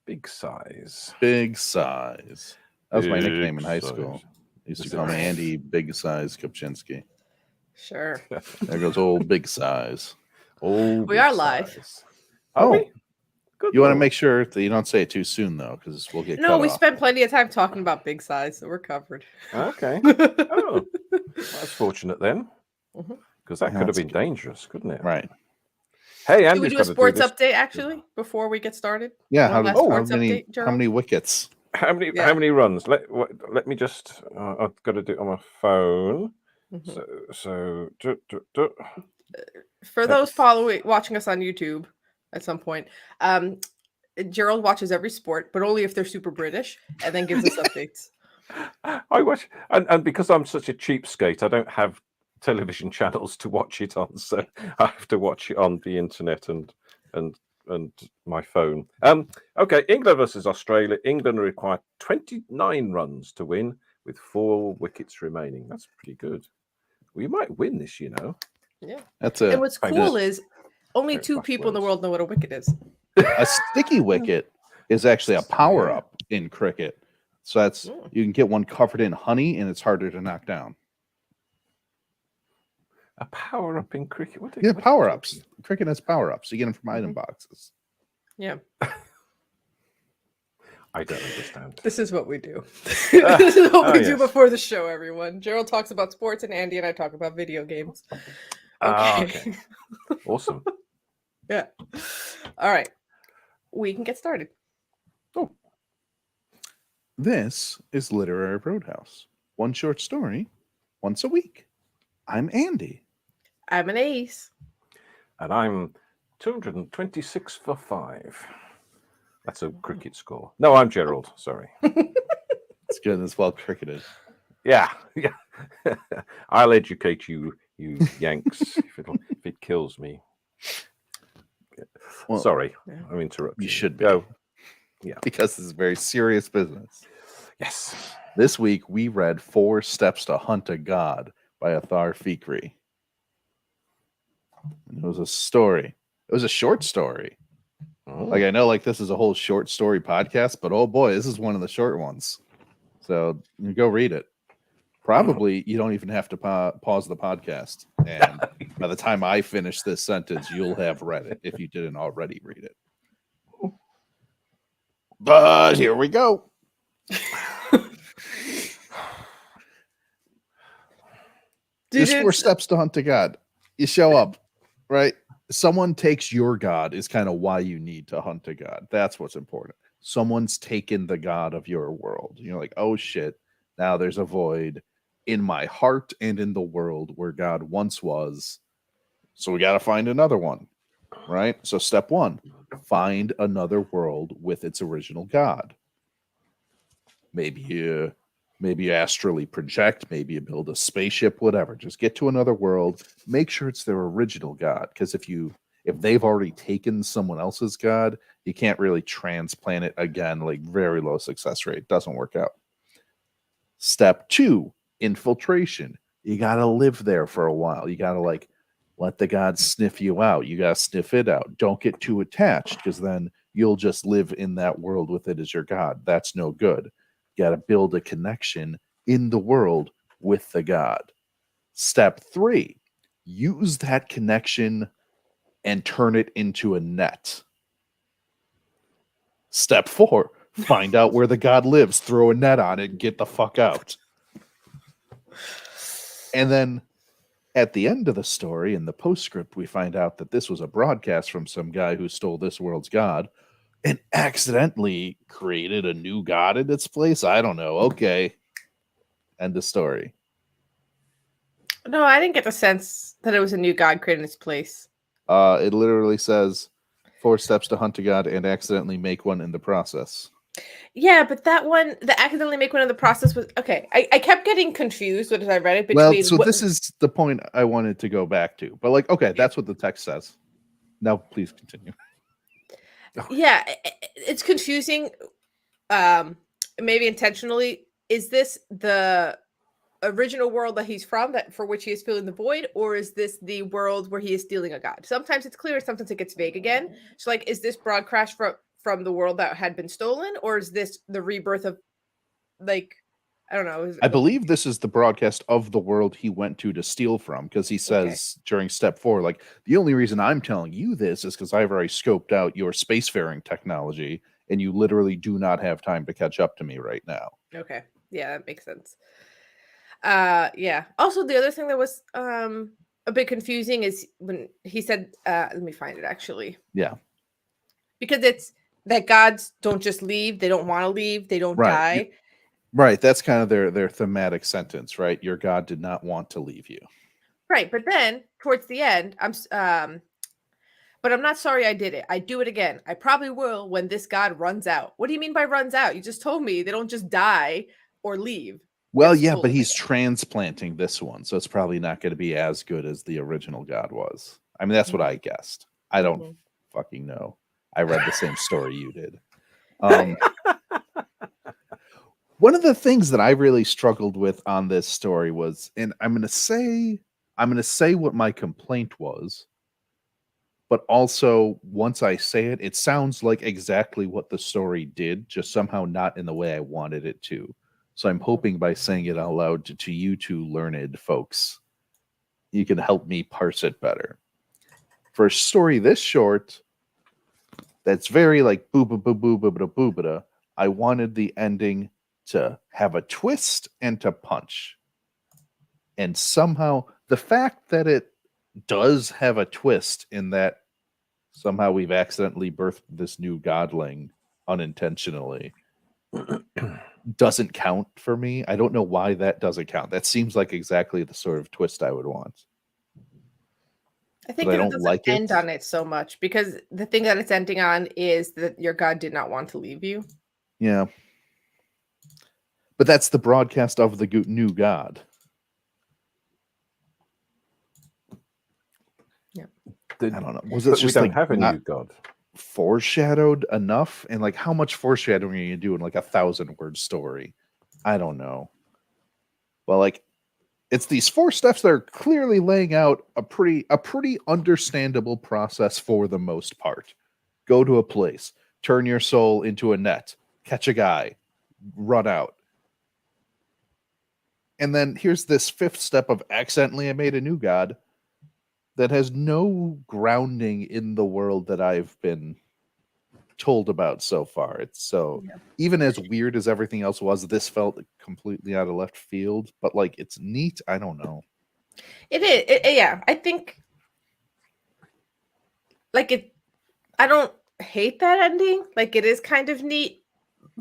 Big size. Big size. That was my Big nickname in high size. school. They used to Is call it? me Andy Big Size Kopczynski. Sure. There goes old Big Size. Old We big are live. size. Are Oh. we? Good You want to lord. make sure that you don't say it too soon, though, because we'll get No, cut we off. spent plenty of time talking about big size, so we're covered. Okay. Oh, that's fortunate then, Mhm. because that Yeah, could have that's been good. dangerous, couldn't it? Right. Hey, Do we Andy's do a got to do sports this. update actually before we get started? Yeah. One last How sports many? update, How Gerald? many wickets? How many? Yeah. How many runs? Let me just. I've got to do it on my phone. Mhm. So. For those watching us on YouTube at some point, Gerald watches every sport, but only if they're super British, and then gives us updates. I watch, and because I'm such a cheapskate, I don't have television channels to watch it on, so I have to watch it on the internet and my phone. Okay, England versus Australia. England require 29 runs to win with 4 wickets remaining. That's pretty good. We might win this, you know. Yeah. That's And a what's I cool know. is only Very 2 fast people in the words. world know what a wicket is. a sticky wicket is actually a power up in cricket. So that's you can get one covered in honey, and it's harder to knock down. A power up in cricket. What? Yeah, what are you power ups. talking- Cricket has power ups. You get them from item Mhm. boxes. Yeah. I don't understand. This is what we do. This is what we do yes. before the show, everyone. Gerald talks about sports, and Andy and I talk about video games. Okay. Okay. Awesome. Yeah. All right. We can get started. This is Literary Roadhouse. One short story, once a week. I'm Andy. I'm an ace. And I'm 226 for 5. That's a cricket score. No, I'm Gerald. Sorry. It's good. It's well cricketed. Yeah. I'll educate you, you Yanks, if it kills me. Well, Sorry, Yeah. I'm interrupting. you should be. Go. Yeah. Because this is very serious business. Yes. This week we read 4 Steps to Hunt a God by Athar Fikry. And it was a story. It was a short story. Oh. Like I know, like this is a whole short story podcast, but oh boy, this is one of the short ones. So you go read it. Probably you don't even have to pause the podcast, and by the time I finish this sentence, you'll have read it if you didn't already read it. But here we go. There's 4 steps to hunt a god. You show up, right? Someone takes your god is kind of why you need to hunt a god. That's what's important. Someone's taken the god of your world. You're like, oh shit, now there's a void in my heart and in the world where God once was. So we got to find another one, right? So step 1, find another world with its original god. Maybe you astrally project, maybe you build a spaceship, whatever. Just get to another world, make sure it's their original god, because if they've already taken someone else's god, you can't really transplant it again, like very low success rate. Doesn't work out. Step 2, infiltration. You got to live there for a while. You got to like let the god sniff you out. You got to sniff it out. Don't get too attached, because then you'll just live in that world with it as your god. That's no good. You got to build a connection in the world with the god. Step 3, use that connection and turn it into a net. Step 4, find out where the god lives, throw a net on it, and get the fuck out. And then at the end of the story, in the postscript, we find out that this was a broadcast from some guy who stole this world's god and accidentally created a new god in its place. I don't know. Okay. End of story. No, I didn't get the sense that it was a new god created in its place. It literally says 4 steps to hunt a god and accidentally make one in the process. Yeah, but that one, the accidentally make one in the process was okay. I kept getting confused as I read it between. Well, so this is the point I wanted to go back to. But like, okay, that's what the text says. Now, please continue. Yeah, it's confusing. Maybe intentionally. Is this the original world that he's from, that for which he is filling the void, or is this the world where he is stealing a god? Sometimes it's clear, sometimes it gets vague again. So, like, is this broadcast from the world that had been stolen, or is this the rebirth of, like, I don't know. I believe this is the broadcast of the world he went to steal from, because he says during step 4, like, the only reason I'm telling you this is because I've already scoped out your spacefaring technology, and you literally do not have time to catch up to me right now. Okay. Yeah, that makes sense. Yeah. Also, the other thing that was a bit confusing is when he said, let me find it actually. Yeah. Because it's that gods don't just leave, they don't want to leave, they don't die. Right. That's kind of their thematic sentence, right? Your God did not want to leave you. Right. But then towards the end, but I'm not sorry I did it. I do it again. I probably will when this god runs out. What do you mean by runs out? You just told me they don't just die or leave. Well, yeah, but he's transplanting this one, so it's probably not going to be as good as the original God was. I mean, that's what I guessed. I don't fucking know. I read the same story you did. One of the things that I really struggled with on this story was, and I'm going to say what my complaint was, but also once I say it, it sounds like exactly what the story did, just somehow not in the way I wanted it to. So I'm hoping by saying it out loud to you two learned folks, you can help me parse it better. For a story this short, that's very like booba boo boo boo boo, I wanted the ending to have a twist and to punch. And somehow the fact that it does have a twist in that somehow we've accidentally birthed this new godling unintentionally doesn't count for me. I don't know why that doesn't count. That seems like exactly the sort of twist I would want. I think it doesn't end on it so much because the thing that it's ending on is that your God did not want to leave you. Yeah. But that's the broadcast of the new God. Yeah. I don't know. Was it just we don't have a new God foreshadowed enough? And like, how much foreshadowing are you doing? Like 1,000-word story? I don't know. Well, like, it's these 4 steps that are clearly laying out a pretty understandable process for the most part. Go to a place, turn your soul into a net, catch a guy, run out. And then here's this 5th step of accidentally I made a new God that has no grounding in the world that I've been told about so far. It's so even as weird as everything else was, this felt completely out of left field, but like it's neat. I don't know. It is. Yeah, I think like I don't hate that ending. Like it is kind of neat,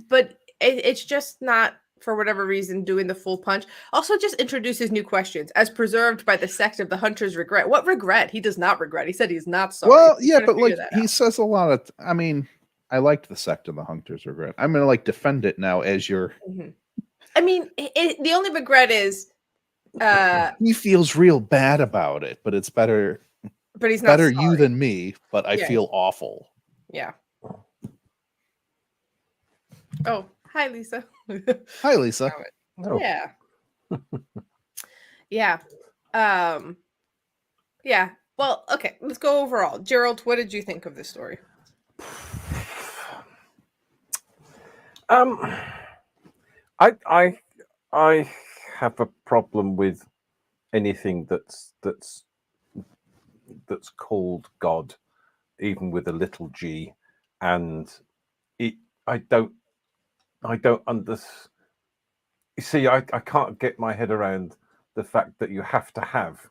but it's just not, for whatever reason, doing the full punch. Also, just introduces new questions as preserved by the sect of the Hunter's regret. What regret? He does not regret. He said he's not sorry. Well, yeah, but like he says a lot of. I mean, I liked the sect of the Hunter's regret. I'm gonna like defend it now as your. I mean, the only regret is he feels real bad about it, but it's better. But he's not better sorry. You than me. But I feel awful. Yeah. Oh, hi, Lisa. Hi, Lisa. Oh. Yeah. Yeah. Yeah. Well, okay. Let's go overall. Gerald, what did you think of this story? I have a problem with anything that's called God, even with a little g, and I don't understand. You see, I can't get my head around the fact that you have to have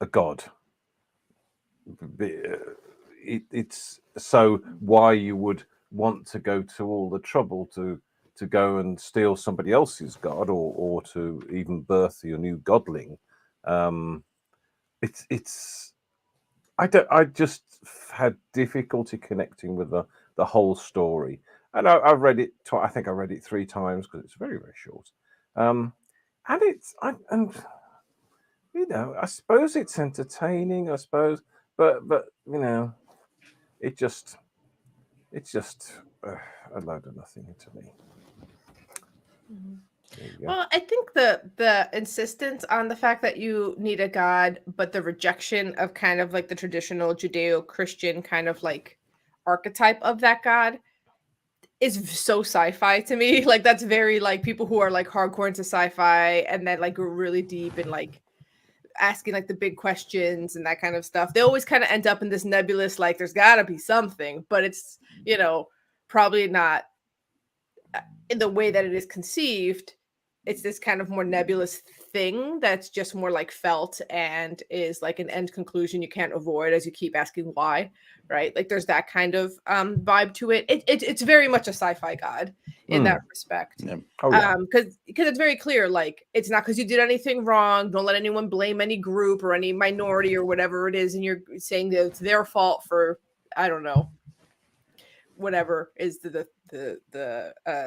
a God. It's so why you would want to go to all the trouble to go and steal somebody else's God or to even birth your new godling. I just had difficulty connecting with the whole story, and I've read it. I think I read it 3 times because it's very, very short. And you know, I suppose it's entertaining. I suppose, but you know, it's just a load of nothing to me. Well, I think the insistence on the fact that you need a God, but the rejection of kind of like the traditional Judeo-Christian kind of like archetype of that God is so sci-fi to me. Like that's very like people who are like hardcore into sci-fi and then like go really deep and like asking like the big questions and that kind of stuff. They always kind of end up in this nebulous, like there's got to be something, but it's, you know, probably not in the way that it is conceived. It's this kind of more nebulous thing that's just more like felt and is like an end conclusion you can't avoid as you keep asking why, right? Like there's that kind of vibe to it. It's very much a sci-fi god in that respect. Yeah. Oh, yeah. Because it's very clear, like it's not because you did anything wrong. Don't let anyone blame any group or any minority or whatever it is, and you're saying that it's their fault for, I don't know, whatever is the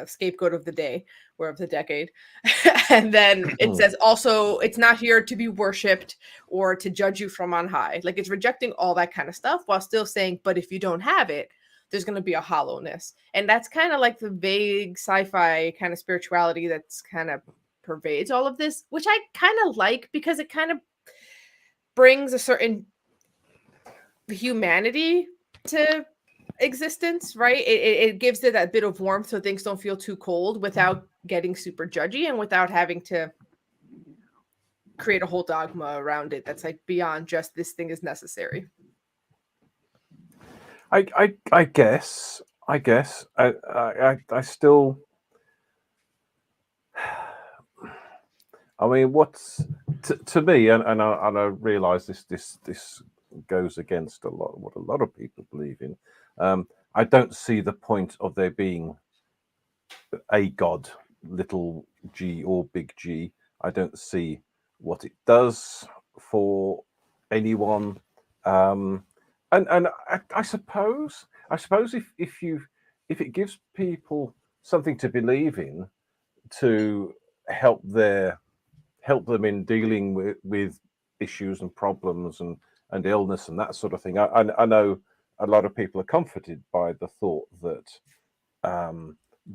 scapegoat of the day or of the decade. And then it says also it's not here to be worshipped or to judge you from on high. Like it's rejecting all that kind of stuff while still saying, but if you don't have it, there's going to be a hollowness. And that's kind of like the vague sci-fi kind of spirituality that's kind of pervades all of this, which I kind of like because it kind of brings a certain humanity to existence, right? It gives it that bit of warmth so things don't feel too cold without getting super judgy and without having to create a whole dogma around it that's like beyond just this thing is necessary. I guess I still, I mean, what's to me, and I realize this goes against a lot what a lot of people believe in. I don't see the point of there being a god, little g or big G. I don't see what it does for anyone. And I suppose if it gives people something to believe in to help them in dealing with issues and problems and illness and that sort of thing. I know a lot of people are comforted by the thought that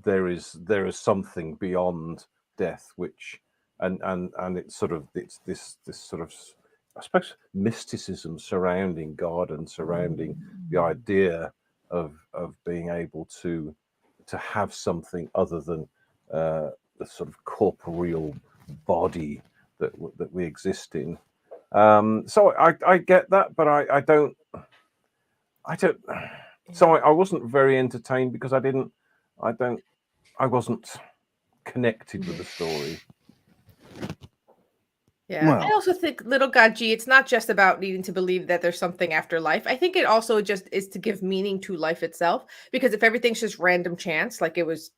there is something beyond death, which and it's sort of it's this sort of, I suppose, mysticism surrounding God and surrounding the idea of being able to have something other than the sort of corporeal body that we exist in. So I get that, but I don't. So I wasn't very entertained because I wasn't connected with the story. Yeah. Well, I also think Little God G, it's not just about needing to believe that there's something after life. I think it also just is to give meaning to life itself. Because if everything's just random chance, like it was,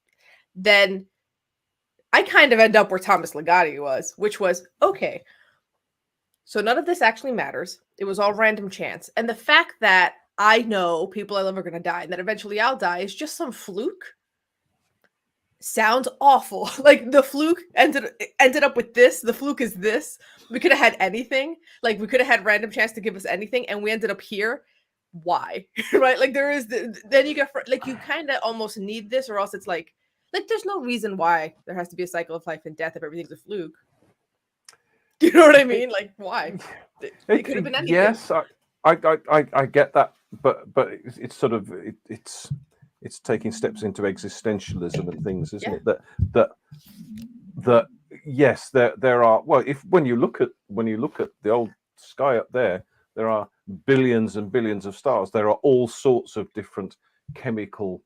then I kind of end up where Thomas Ligotti was, which was, okay, so none of this actually matters. It was all random chance. And the fact that I know people I love are going to die and that eventually I'll die is just some fluke sounds awful. Like the fluke ended up with this. The fluke is this. We could have had anything. Like we could have had random chance to give us anything, and we ended up here. Why? Right? Like there is. Then you get like you kind of almost need this, or else it's like there's no reason why there has to be a cycle of life and death if everything's a fluke. Do you know what I mean? Like why? It could have been anything. Yes, I get that, but it's sort of it's taking steps into existentialism and things, isn't it? That yes, there are. Well, when you look at the old sky up there are billions and billions of stars. There are all sorts of different chemical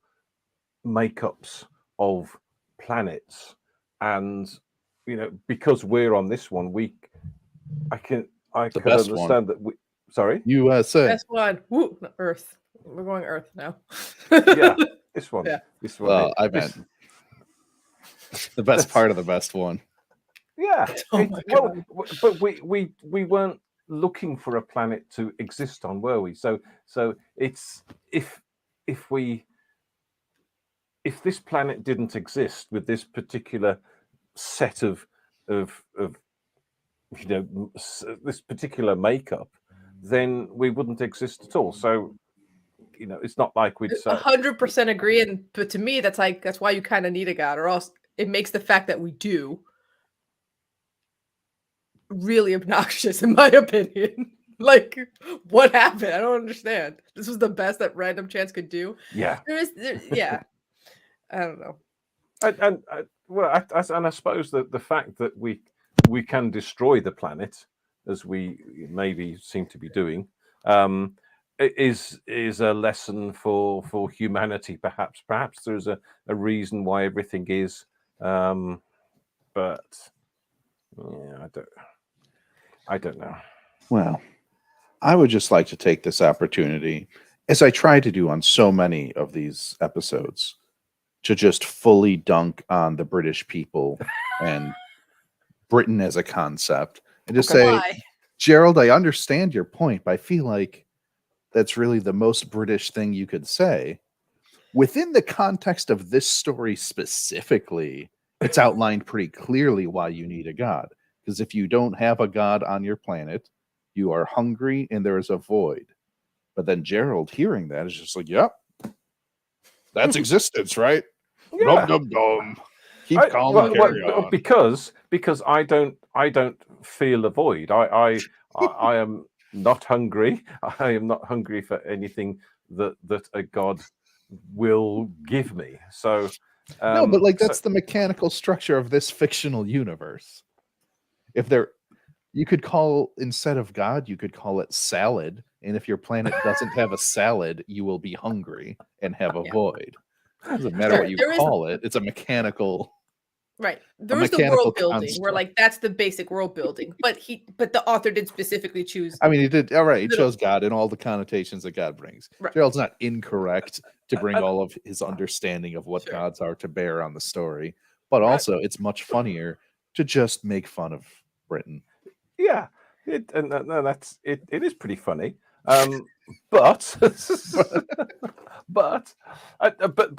makeups of planets, and because we're on this one, I can understand that we. Sorry, USA. Best one. Woo, Earth. We're going Earth now. Yeah, this one. Yeah. This one. Well, I meant the best part of the best one. Yeah. Oh my God. But we weren't looking for a planet to exist on, were we? So it's if this planet didn't exist with this particular set of this particular makeup, then we wouldn't exist at all. So it's not like we'd say 100% agree, but to me, that's why you kind of need a god, or else it makes the fact that we do really obnoxious, in my opinion. Like, what happened? I don't understand. This was the best that random chance could do. Yeah. Yeah. I don't know. And I suppose that the fact that we can destroy the planet, as we maybe seem to be doing, is a lesson for humanity. Perhaps there's a reason why everything is, but yeah, I don't know. Well, I would just like to take this opportunity, as I try to do on so many of these episodes, to just fully dunk on the British people and Britain as a concept, and just Okay. say, Why? Gerald, I understand your point, but I feel like that's really the most British thing you could say. Within the context of this story specifically, it's outlined pretty clearly why you need a god. Because if you don't have a god on your planet, you are hungry and there is a void. But then Gerald hearing that is just like, yep, that's existence, right? Yeah. Dum dum. Keep calm and carry on. Because I don't feel a void. I am not hungry. I am not hungry for anything that a god will give me. So No, but like so- that's the mechanical structure of this fictional universe. If there, you could call, instead of God, you could call it salad. And if your planet doesn't have a salad, you will be hungry and have a Yeah. void. Doesn't matter Sure, what you there is- call it. It's a mechanical. Right. There is the mechanical world building where construct. like that's the basic world building. But the author did specifically choose. I mean, he did all right. He Little- chose God and all the connotations that God brings. Right. Gerald's not incorrect to bring And- all of his understanding of what Sure. gods are to bear on the story, but Right. also it's much funnier to just make fun of Britain. yeah, that's it. It is pretty funny. But but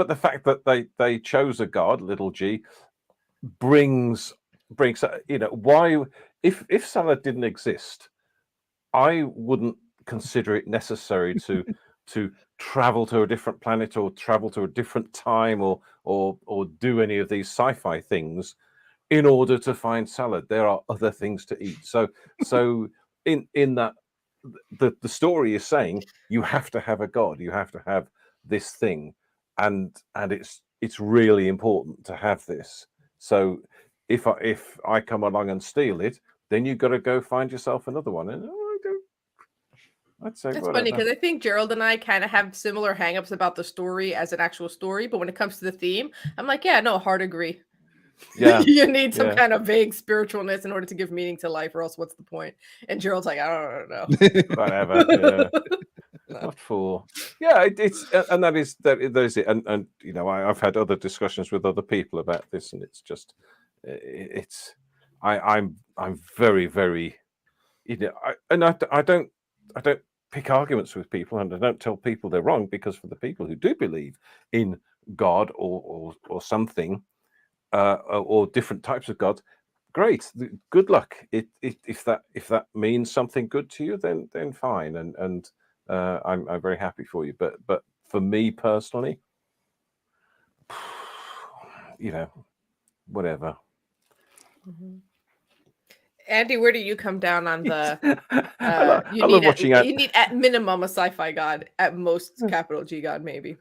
the fact that they chose a god, little g, brings why, if salad didn't exist, I wouldn't consider it necessary to travel to a different planet or travel to a different time or do any of these sci-fi things in order to find salad. There are other things to eat. So in that, the story is saying you have to have a god, you have to have this thing, and it's really important to have this. So if I come along and steal it, then you've got to go find yourself another one. And I'd say It's whatever. funny because I think Gerald and I kind of have similar hangups about the story as an actual story, but when it comes to the theme, I'm like, yeah, no, hard agree. Yeah, You need some yeah. kind of vague spiritualness in order to give meaning to life, or else what's the point? And Gerald's like, I don't know. Whatever. Yeah. What for? Yeah, it's and that is it. And I've had other discussions with other people about this, and it's just I'm very, very, I don't pick arguments with people, and I don't tell people they're wrong, because for the people who do believe in God or something, or different types of gods, great, good luck. If that means something good to you, then fine, and I'm very happy for you. But for me personally, whatever. Mhm. Andy, where do you come down on the I you love need watching you need at minimum a sci-fi god, at most capital G god, maybe,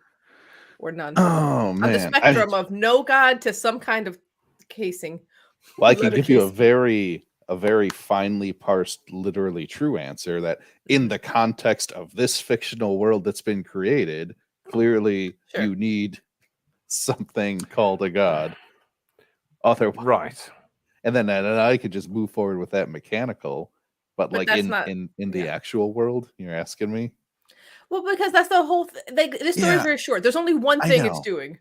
or none. Oh On the man, spectrum of no god to some kind of casing. well, I can letter give you a casing. very finely parsed, literally true answer that in the context of this fictional world that's been created, clearly Sure. you need something called a god. Otherwise, Right. and then I could just move forward with that mechanical, but like that's in not- in the yeah. actual world, you're asking me. Well, because that's the whole this story is Yeah. very short. There's only one I thing it's know. doing.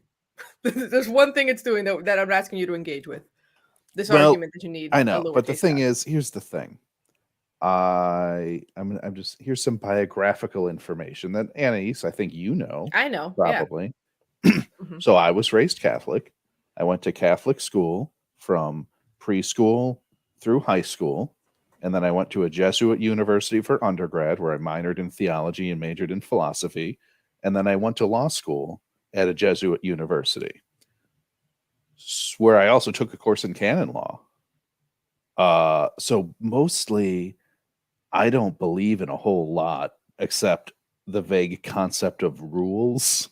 There's one thing it's doing that I'm asking you to engage with. This Well, argument that you need. I a know, but the lowercase thing god. is, here's the thing. I'm just, here's some biographical information that Anais, I think you know, I know. Yeah. probably. Mhm. So I was raised Catholic. I went to Catholic school from preschool through high school, and then I went to a Jesuit university for undergrad, where I minored in theology and majored in philosophy, and then I went to law school at a Jesuit university, where I also took a course in canon law. So mostly I don't believe in a whole lot except the vague concept of rules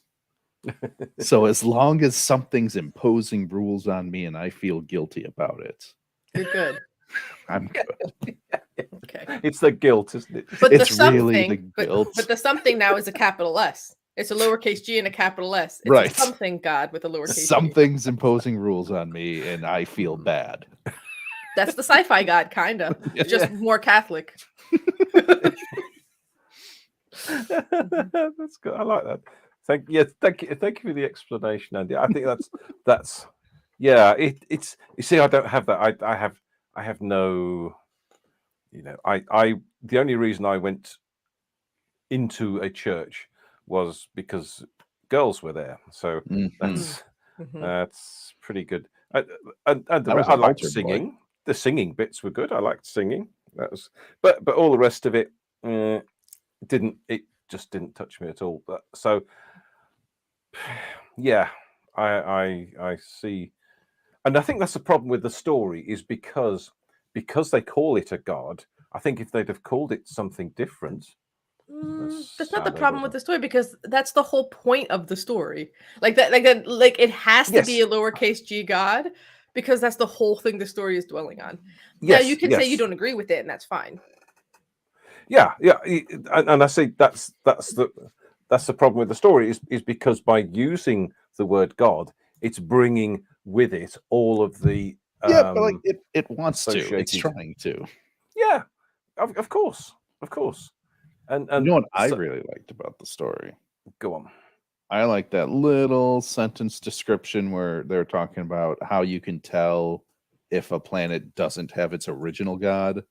So as long as something's imposing rules on me and I feel guilty about it, You're good. I'm good. Okay. It's the guilt, isn't it? But It's the really something, the guilt. but the something now is a capital S. It's a lowercase g and a capital S. It's Right. a something God with a lowercase g. Something's imposing rules on me and I feel bad. That's the sci-fi God, kind of. Just more Catholic. That's good. I like that. Thank you for the explanation, Andy. I think that's yeah. It's you see, I don't have that. I have no. I the only reason I went into a church was because girls were there. So that's pretty good. And I liked singing. Boy. The singing bits were good. I liked singing. That was, but all the rest of it just didn't touch me at all. But so yeah, I see, and I think that's the problem with the story is because they call it a god. I think if they'd have called it something different. That's not the problem with the story, because that's the whole point of the story. Like it has to be a lowercase g God, because that's the whole thing the story is dwelling on. Now you can say you don't agree with it, and that's fine. Yeah, and I say that's the problem with the story is because by using the word God, it's bringing with it all of the but like it wants to. It's trying to. Yeah, of course. And you know what I really liked about the story? Go on. I like that little sentence description where they're talking about how you can tell if a planet doesn't have its original god.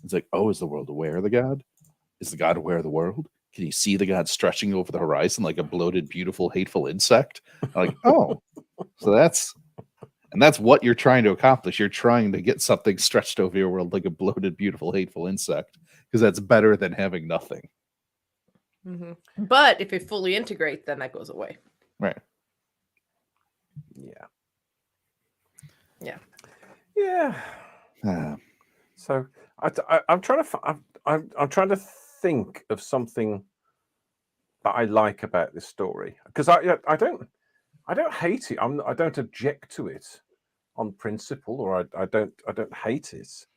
It's like, oh, is the world aware of the god? Is the god aware of the world? Can you see the god stretching over the horizon like a bloated, beautiful, hateful insect? I'm like, oh, so that's what you're trying to accomplish. You're trying to get something stretched over your world like a bloated, beautiful, hateful insect, because that's better than having nothing. But if it fully integrates, then that goes away. Right. Yeah. So I'm trying to think of something that I like about this story, because I don't hate it. I don't object to it on principle, or I don't hate it.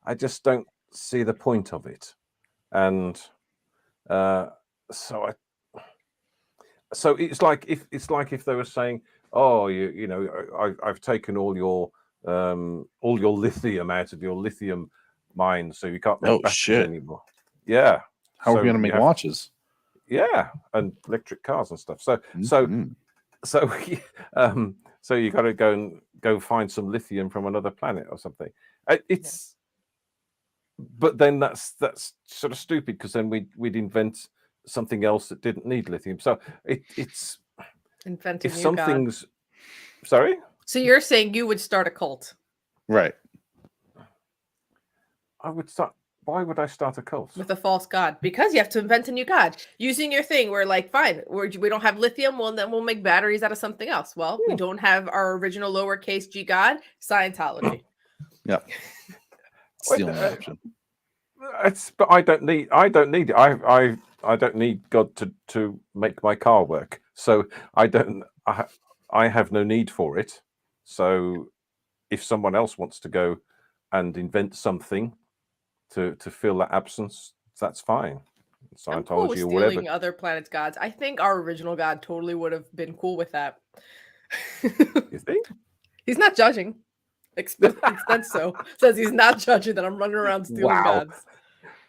I just don't see the point of it, and so it's like if they were saying, oh, I've taken all your lithium out of your lithium mine, so you can't make batteries anymore. Yeah. How are we going to make watches? Yeah, and electric cars and stuff. So you got to go find some lithium from another planet or something. But then that's sort of stupid, because then we'd invent something else that didn't need lithium. So it's inventing if something's sorry. So you're saying you would start a cult, right? I would start. Why would I start a cult with a false god? Because you have to invent a new god using your thing. We're like, fine, we don't have lithium. Well, then we'll make batteries out of something else. Well, we don't have our original lowercase g god. Scientology. Yeah. It's the only option. But I don't need it. I don't need God to make my car work. So I have no need for it. So if someone else wants to go and invent something to fill that absence, that's fine. Scientology or whatever. Stealing other planets' gods. I think our original god totally would have been cool with that. You think? He's not judging. Extent so says he's not judging that I'm running around stealing gods.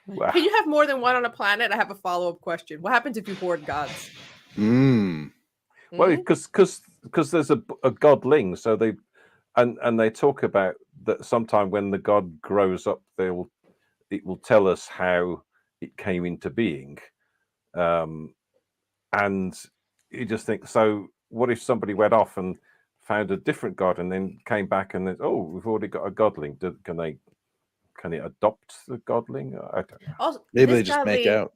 Wow. Can you have more than one on a planet? I have a follow-up question. What happens if you hoard gods? Well, because there's a godling, so they talk about that sometime when the god grows up, it will tell us how it came into being, and you just think, so what if somebody went off and found a different god and then came back and then, oh, we've already got a godling. Can it adopt the godling? I don't know. Also, maybe they just make out.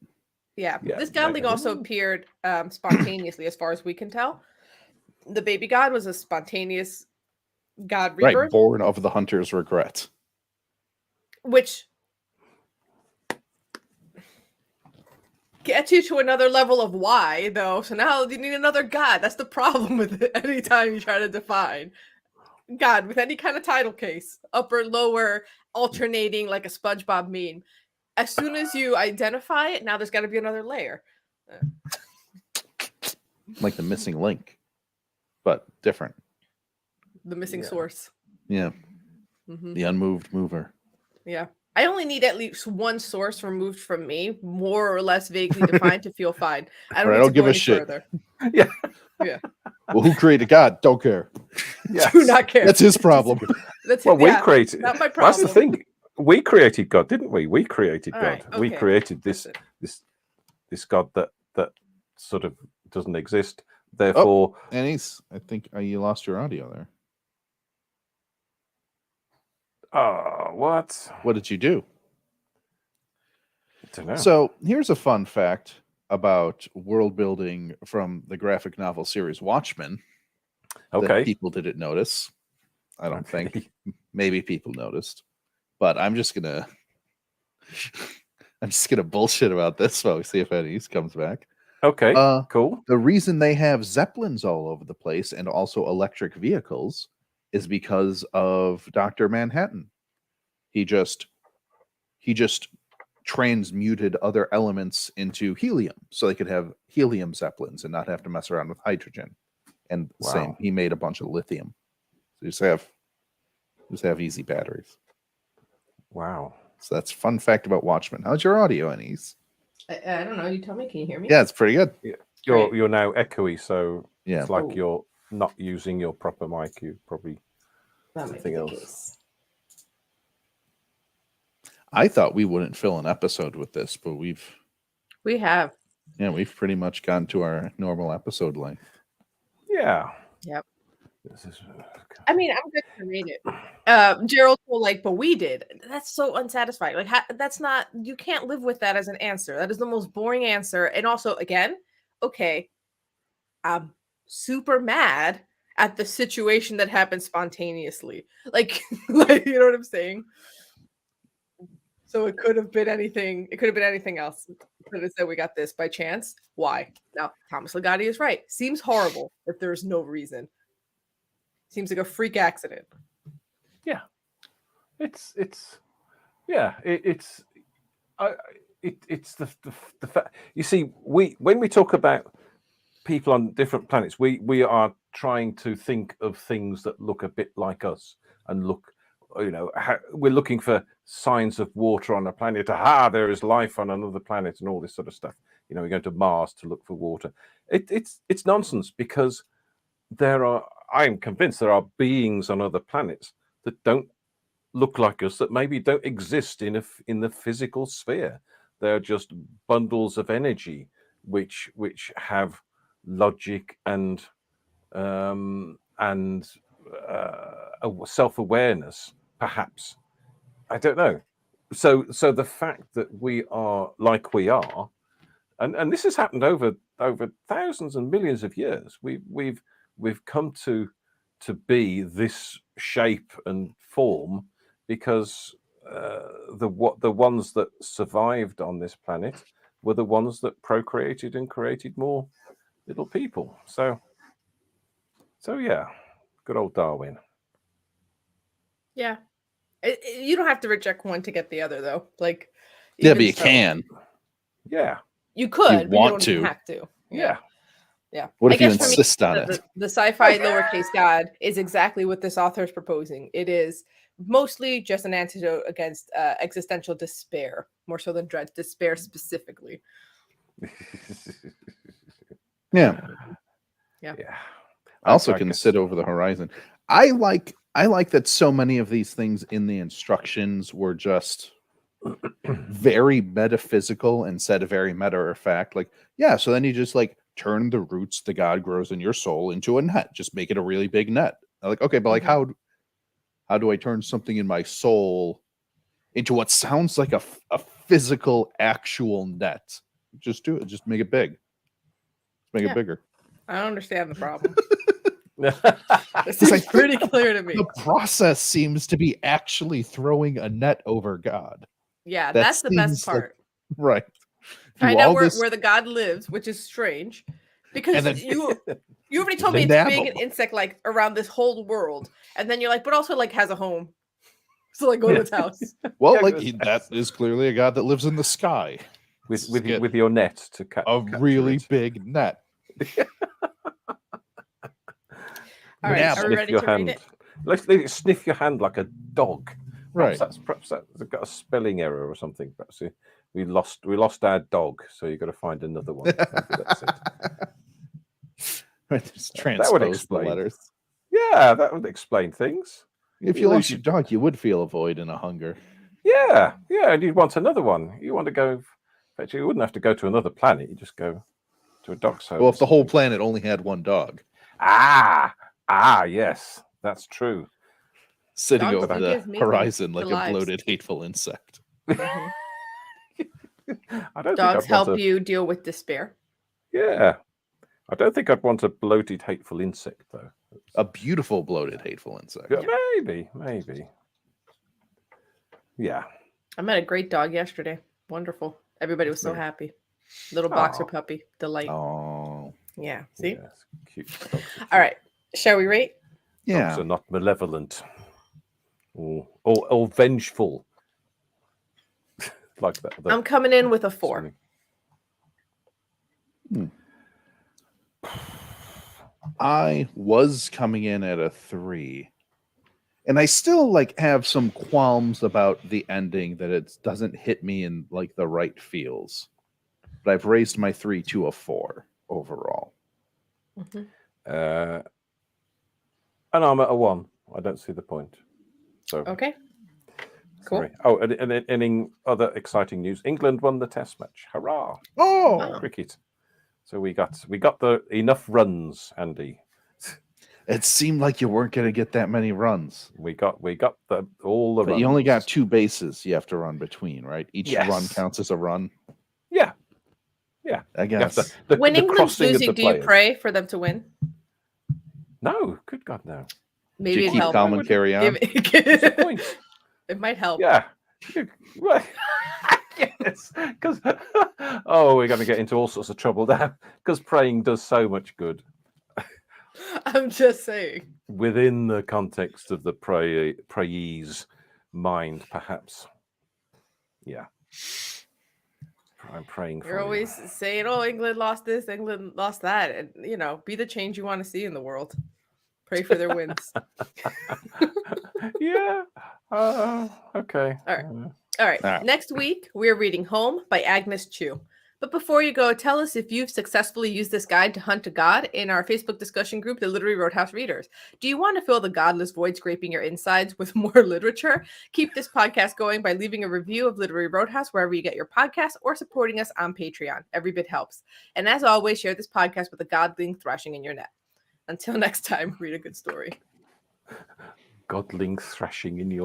Yeah, this godling also appeared spontaneously, as far as we can tell. The baby god was a spontaneous god rebirth. Right, born of the hunter's regret. Which Get you to another level of why, though. So now you need another god. That's the problem with it. Anytime you try to define God with any kind of title case, upper, lower, alternating, like a SpongeBob meme. As soon as you identify it, now there's got to be another layer. Like the missing link, but different. The missing source. Yeah. The unmoved mover. Yeah. I only need at least one source removed from me, more or less vaguely defined, to feel fine. I don't, Right, need I to don't give go a any shit. further. Yeah. Yeah. Well, who created God? Don't care. Yes. Do not care. That's his problem. That's Well, we yeah, created. not my That's problem. the thing. We created God, didn't we? We created All God. right, We okay. created this God that sort of doesn't exist. Therefore, Annie's, I think you lost your audio there. what? What did you do? I don't know. So here's a fun fact about world building from the graphic novel series Watchmen. Okay. That people didn't notice. I don't think. Maybe people noticed, but I'm just gonna bullshit about this while we see if Eddie's comes back. Okay. Cool. The reason they have Zeppelins all over the place and also electric vehicles is because of Dr. Manhattan. He just transmuted other elements into helium so they could have helium Zeppelins and not have to mess around with hydrogen. And same, he made a bunch of lithium. So just have easy batteries. Wow. So that's a fun fact about Watchmen. How's your audio, Annie's? I don't know. You tell me. Can you hear me? Yeah, it's pretty good. Yeah. You're now echoey, so yeah, it's like you're not using your proper mic. You probably something else. I thought we wouldn't fill an episode with this, but we have. Yeah, we've pretty much gone to our normal episode length. Yeah. Yep. I mean, I'm good to read it. Gerald will but we did. That's so unsatisfying. Like, that's not, you can't live with that as an answer. That is the most boring answer. And also, again, okay, I'm super mad at the situation that happened spontaneously. Like you know what I'm saying? So it could have been anything. It could have been anything else. Could have said we got this by chance. Why? Now, Thomas Ligotti is right. Seems horrible if there's no reason. Seems like a freak accident. Yeah, it's the fact. You see, when we talk about people on different planets, we are trying to think of things that look a bit like us and look. We're looking for signs of water on a planet. Aha, there is life on another planet and all this sort of stuff. We're going to Mars to look for water. It's nonsense because I'm convinced there are beings on other planets that don't look like us, that maybe don't exist in the physical sphere. They're just bundles of energy which have logic and self-awareness, perhaps. I don't know. So the fact that we are like we are, and this has happened over thousands and millions of years. We've come to be this shape and form because the ones that survived on this planet were the ones that procreated and created more little people. So yeah, good old Darwin. Yeah. You don't have to reject one to get the other, though. Like, yeah, but you can. Yeah, you could. You want to. Have to. Yeah. Yeah. What if you insist on it? The sci-fi lowercase God is exactly what this author is proposing. It is mostly just an antidote against existential despair, more so than dread. Despair specifically. Yeah. Also can sit over the horizon. I like that so many of these things in the instructions were just very metaphysical instead of very matter of fact. Like, yeah, so then you just turn the roots the God grows in your soul into a net. Just make it a really big net. I'm like, okay, but how do I turn something in my soul into what sounds like a physical, actual net? Just do it. Just make it big. Make it bigger. I don't understand the problem. This is pretty clear to me. The process seems to be actually throwing a net over God. Yeah, that's the best part. Right. Find all out this, where the god lives, which is strange, because and then you already told me They it's nab big 'em. and insect like around this whole world, and then you're like, but also like has a home. So like go to its house. well, Yeah, like it's- that is clearly a god that lives in the sky Get with your net to capture a really it. big net. All right, Nab are we 'em. ready your to read hand. it? Let it sniff your hand like a dog. Right. Perhaps that's got a spelling error or something. Perhaps we lost our dog, so you've got to find another one. Maybe that's it. Right, just That would transpose the explain. letters. Yeah, that would explain things. If You you lose lost your- your dog, you would feel a void and a hunger. Yeah, and you'd want another one. You want to go. Actually, you wouldn't have to go to another planet. You just go to a dog's home. Well, or if the whole something. planet only had one dog Yes, that's true. sitting Dogs over do the give meaning horizon like to a lives. bloated, hateful insect. Mhm. I don't Dogs think I'd want help you deal with despair. Yeah, I don't think I'd want a bloated, hateful insect though. A beautiful, bloated, hateful insect. Yeah, maybe. Yeah. I met a great dog yesterday. Wonderful. Everybody was so Very- happy. Little boxer Aw. puppy. Delight. Oh, Yeah. See? Yes, cute. Dogs are cute. All right. Shall we rate? yeah. Dogs are not malevolent or vengeful. Like that. I'm coming in with a 4. I was coming in at a 3. And I still like have some qualms about the ending that it doesn't hit me in like the right feels. But I've raised my 3 to a 4 overall. Mhm. And I'm at a 1. I don't see the point. So Okay. Cool. sorry. Oh, and in other exciting news, England won the Test match. Hurrah! Oh, Wow. Cricket. So we got the enough runs, Andy. it seemed like you weren't going to get that many runs. We got all the But runs. you only got 2 bases you have to run between, right? Each run Yes. counts as a run. Yeah. I You have guess. the When England's crossing of losing, the do you players. pray for them to win? No, good God, no. Maybe Do you it keep helps. calm and carry on? What's the point? It might help. Yeah. Well, yes, because we're going to get into all sorts of trouble now because praying does so much good I'm just saying. within the context of the prayee's mind, perhaps. Yeah. I'm praying for You're you. always saying, "Oh, England lost this, England lost that," and be the change you want to see in the world. Pray for their wins. Yeah. Okay. All right. All right. All right. Next week, we're reading Home by Agnes Chu. But before you go, tell us if you've successfully used this guide to hunt a god in our Facebook discussion group, the Literary Roadhouse Readers. Do you want to fill the godless void scraping your insides with more literature? Keep this podcast going by leaving a review of Literary Roadhouse wherever you get your podcasts or supporting us on Patreon. Every bit helps. And as always, share this podcast with a godling thrashing in your net. Until next time, read a good story. Godling thrashing in your